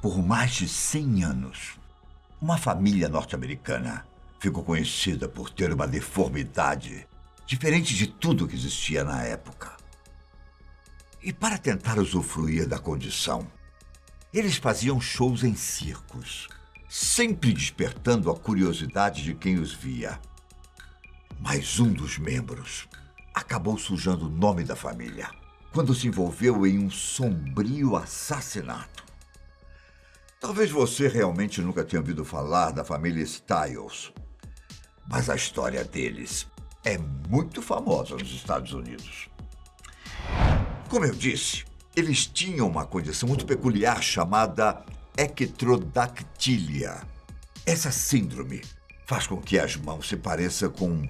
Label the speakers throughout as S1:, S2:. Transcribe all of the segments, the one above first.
S1: Por mais de 100 anos, uma família norte-americana ficou conhecida por ter uma deformidade diferente de tudo que existia na época. E para tentar usufruir da condição, eles faziam shows em circos, sempre despertando a curiosidade de quem os via. Mas um dos membros acabou sujando o nome da família quando se envolveu em um sombrio assassinato. Talvez você realmente nunca tenha ouvido falar da família Styles, mas a história deles é muito famosa nos Estados Unidos. Como eu disse, eles tinham uma condição muito peculiar chamada ectrodactília. Essa síndrome faz com que as mãos se pareçam com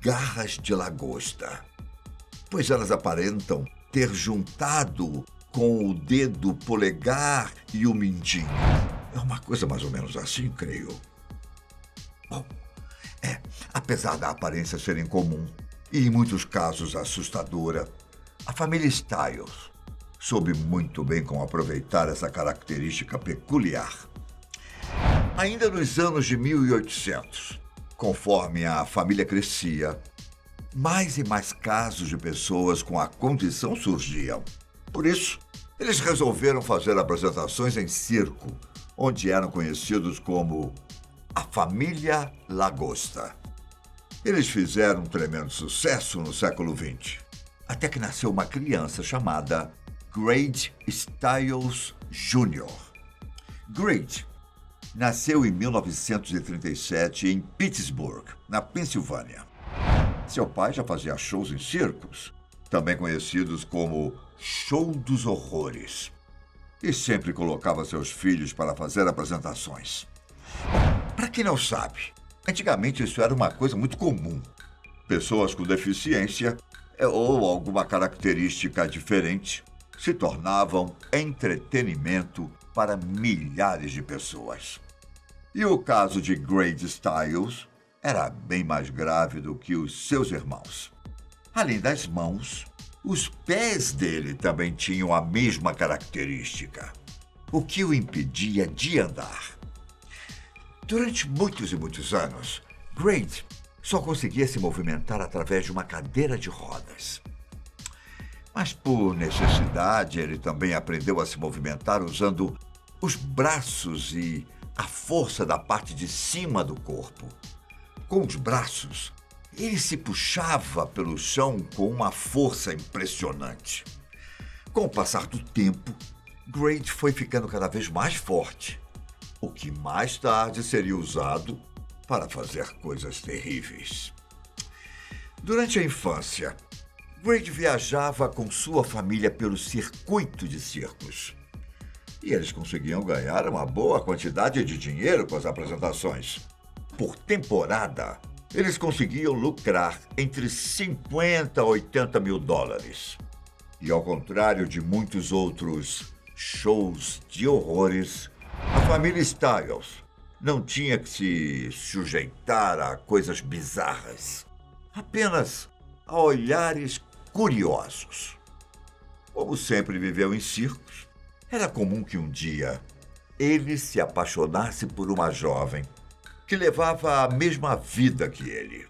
S1: garras de lagosta, pois elas aparentam ter juntado com o dedo polegar e o mindinho. É uma coisa mais ou menos assim, creio. Bom, apesar da aparência ser incomum e em muitos casos assustadora, a família Styles soube muito bem como aproveitar essa característica peculiar. Ainda nos anos de 1800, conforme a família crescia, mais e mais casos de pessoas com a condição surgiam. Por isso, eles resolveram fazer apresentações em circo, onde eram conhecidos como a Família Lagosta. Eles fizeram um tremendo sucesso no século XX, até que nasceu uma criança chamada Grade Styles Jr. Grade nasceu em 1937 em Pittsburgh, na Pensilvânia. Seu pai já fazia shows em circos, também conhecidos como Show dos Horrores, e sempre colocava seus filhos para fazer apresentações. Para quem não sabe, antigamente isso era uma coisa muito comum. Pessoas com deficiência ou alguma característica diferente se tornavam entretenimento para milhares de pessoas. E o caso de Grade Styles era bem mais grave do que os seus irmãos. Além das mãos, os pés dele também tinham a mesma característica, o que o impedia de andar. Durante muitos e muitos anos, Grade só conseguia se movimentar através de uma cadeira de rodas. Mas por necessidade, ele também aprendeu a se movimentar usando os braços e a força da parte de cima do corpo. Com os braços, ele se puxava pelo chão com uma força impressionante. Com o passar do tempo, Grade foi ficando cada vez mais forte, o que mais tarde seria usado para fazer coisas terríveis. Durante a infância, Grade viajava com sua família pelo circuito de circos. E eles conseguiam ganhar uma boa quantidade de dinheiro com as apresentações. Por temporada, eles conseguiam lucrar entre 50 a 80 mil dólares. E ao contrário de muitos outros shows de horrores, a família Styles não tinha que se sujeitar a coisas bizarras, apenas a olhares curiosos. Como sempre viveu em circos, era comum que um dia ele se apaixonasse por uma jovem que levava a mesma vida que ele.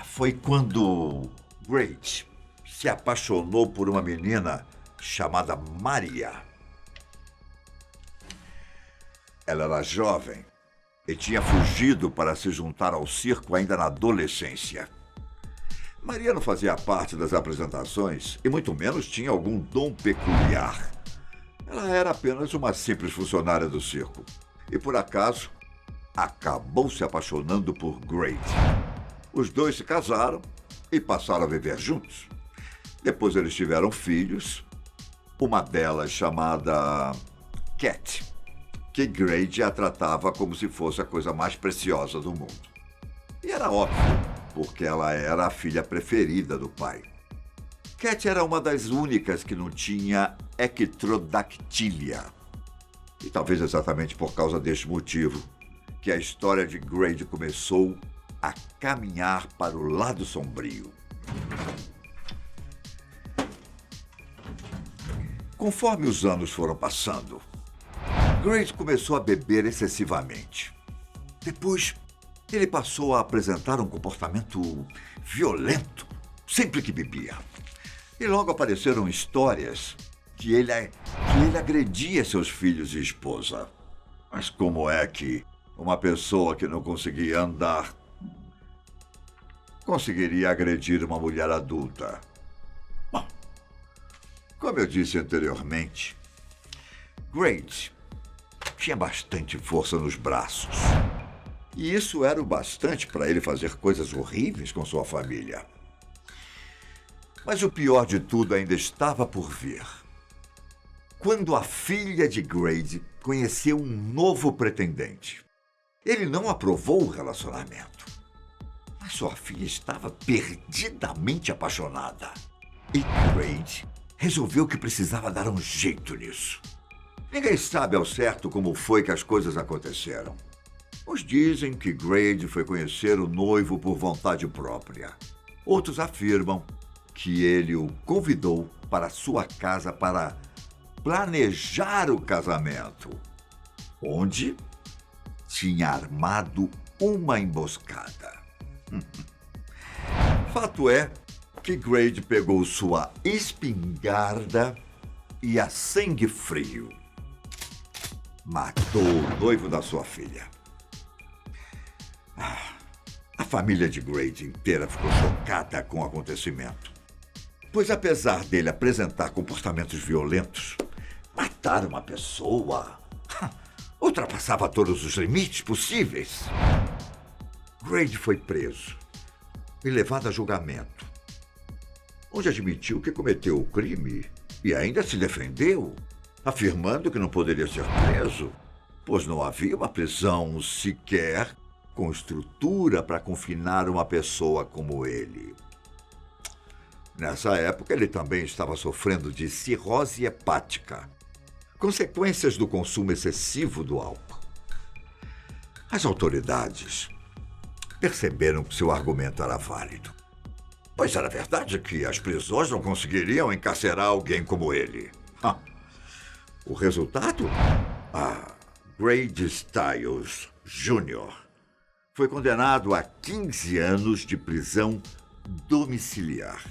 S1: Foi quando Grade se apaixonou por uma menina chamada Maria. Ela era jovem e tinha fugido para se juntar ao circo ainda na adolescência. Maria não fazia parte das apresentações e muito menos tinha algum dom peculiar. Ela era apenas uma simples funcionária do circo. E por acaso, acabou se apaixonando por Grade. Os dois se casaram e passaram a viver juntos. Depois eles tiveram filhos, uma delas chamada Cat, que Grade a tratava como se fosse a coisa mais preciosa do mundo. E era óbvio, porque ela era a filha preferida do pai. Cat era uma das únicas que não tinha ectrodactília. E talvez exatamente por causa deste motivo que a história de Grade começou a caminhar para o lado sombrio. Conforme os anos foram passando, Grady começou a beber excessivamente. Depois, ele passou a apresentar um comportamento violento sempre que bebia. E logo apareceram histórias que ele agredia seus filhos e esposa. Mas como é que uma pessoa que não conseguia andar conseguiria agredir uma mulher adulta? Bom, como eu disse anteriormente, Grady tinha bastante força nos braços. E isso era o bastante para ele fazer coisas horríveis com sua família. Mas o pior de tudo ainda estava por vir. Quando a filha de Grady conheceu um novo pretendente. Ele não aprovou o relacionamento. Mas sua filha estava perdidamente apaixonada. E Grady resolveu que precisava dar um jeito nisso. Ninguém sabe ao certo como foi que as coisas aconteceram. Uns dizem que Grady foi conhecer o noivo por vontade própria. Outros afirmam que ele o convidou para sua casa para planejar o casamento, onde tinha armado uma emboscada. Fato é que Grady pegou sua espingarda e, a sangue frio, matou o noivo da sua filha. A família de Grady inteira ficou chocada com o acontecimento. Pois apesar dele apresentar comportamentos violentos, matar uma pessoa ultrapassava todos os limites possíveis. Grady foi preso e levado a julgamento, onde admitiu que cometeu o crime e ainda se defendeu, afirmando que não poderia ser preso, pois não havia uma prisão sequer com estrutura para confinar uma pessoa como ele. Nessa época, ele também estava sofrendo de cirrose hepática, consequências do consumo excessivo do álcool. As autoridades perceberam que seu argumento era válido, pois era verdade que as prisões não conseguiriam encarcerar alguém como ele. O resultado? Grady Stiles Jr. foi condenado a 15 anos de prisão domiciliar.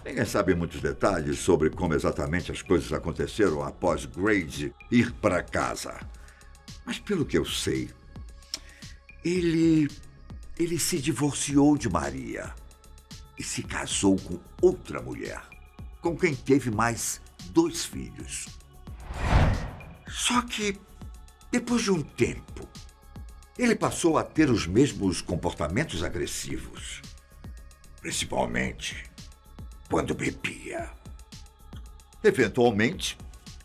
S1: Ninguém sabe muitos detalhes sobre como exatamente as coisas aconteceram após Grady ir para casa. Mas pelo que eu sei, ele se divorciou de Maria e se casou com outra mulher, com quem teve mais 2 filhos. Só que, depois de um tempo, ele passou a ter os mesmos comportamentos agressivos, principalmente quando bebia. Eventualmente,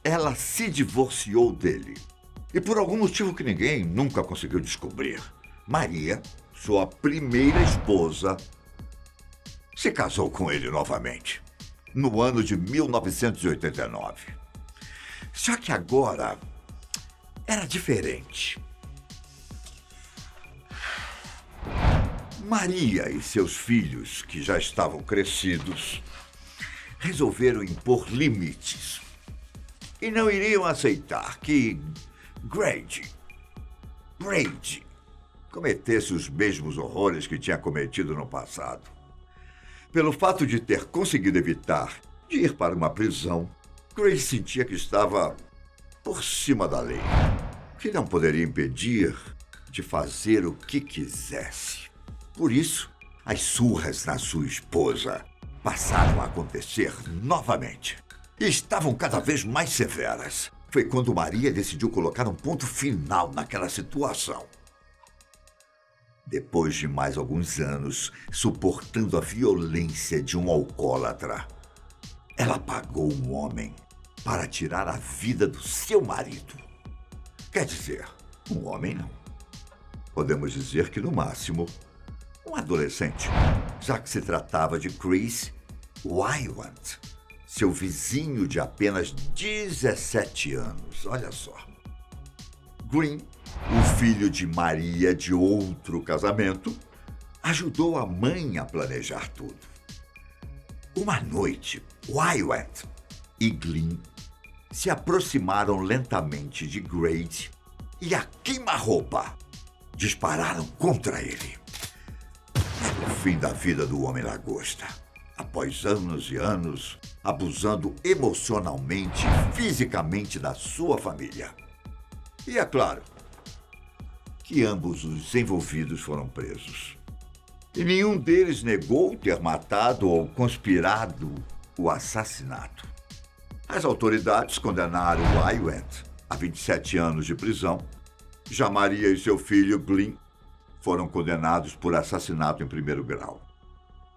S1: ela se divorciou dele. E por algum motivo que ninguém nunca conseguiu descobrir, Maria, sua primeira esposa, se casou com ele novamente, no ano de 1989. Só que agora era diferente. Maria e seus filhos, que já estavam crescidos, resolveram impor limites e não iriam aceitar que Grady cometesse os mesmos horrores que tinha cometido no passado. Pelo fato de ter conseguido evitar de ir para uma prisão, Grady sentia que estava por cima da lei, que não poderia impedir de fazer o que quisesse. Por isso, as surras na sua esposa passaram a acontecer novamente e estavam cada vez mais severas. Foi quando Maria decidiu colocar um ponto final naquela situação. Depois de mais alguns anos suportando a violência de um alcoólatra, ela pagou um homem para tirar a vida do seu marido. Quer dizer, um homem não. Podemos dizer que, no máximo, um adolescente, já que se tratava de Chris Wywant, seu vizinho de apenas 17 anos. Olha só. Green, o filho de Maria de outro casamento, ajudou a mãe a planejar tudo. Uma noite, Wywant e Glynn se aproximaram lentamente de Grade e, a queima-roupa, dispararam contra ele. O fim da vida do Homem-Lagosta, após anos e anos abusando emocionalmente e fisicamente da sua família. E é claro que ambos os envolvidos foram presos. E nenhum deles negou ter matado ou conspirado o assassinato. As autoridades condenaram Wyatt a 27 anos de prisão. Já Maria e seu filho Glynn foram condenados por assassinato em primeiro grau.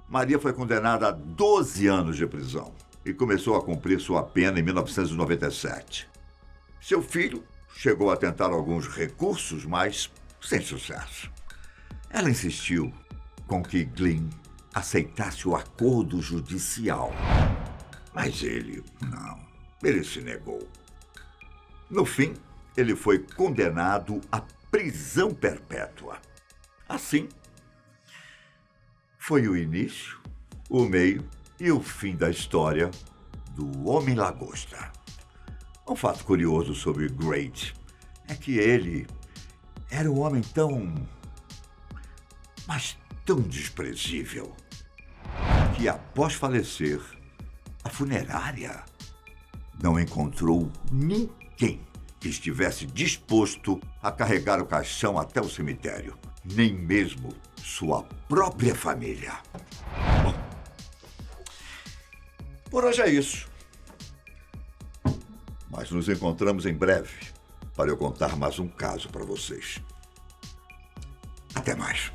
S1: Maria foi condenada a 12 anos de prisão e começou a cumprir sua pena em 1997. Seu filho chegou a tentar alguns recursos, mas sem sucesso. Ela insistiu com que Glynn aceitasse o acordo judicial, mas ele se negou. No fim, ele foi condenado à prisão perpétua. Assim, foi o início, o meio e o fim da história do Homem-Lagosta. Um fato curioso sobre Grade é que ele era um homem mas tão desprezível, que após falecer, a funerária não encontrou ninguém que estivesse disposto a carregar o caixão até o cemitério, nem mesmo sua própria família. Bom, por hoje é isso. Mas nos encontramos em breve para eu contar mais um caso para vocês. Até mais.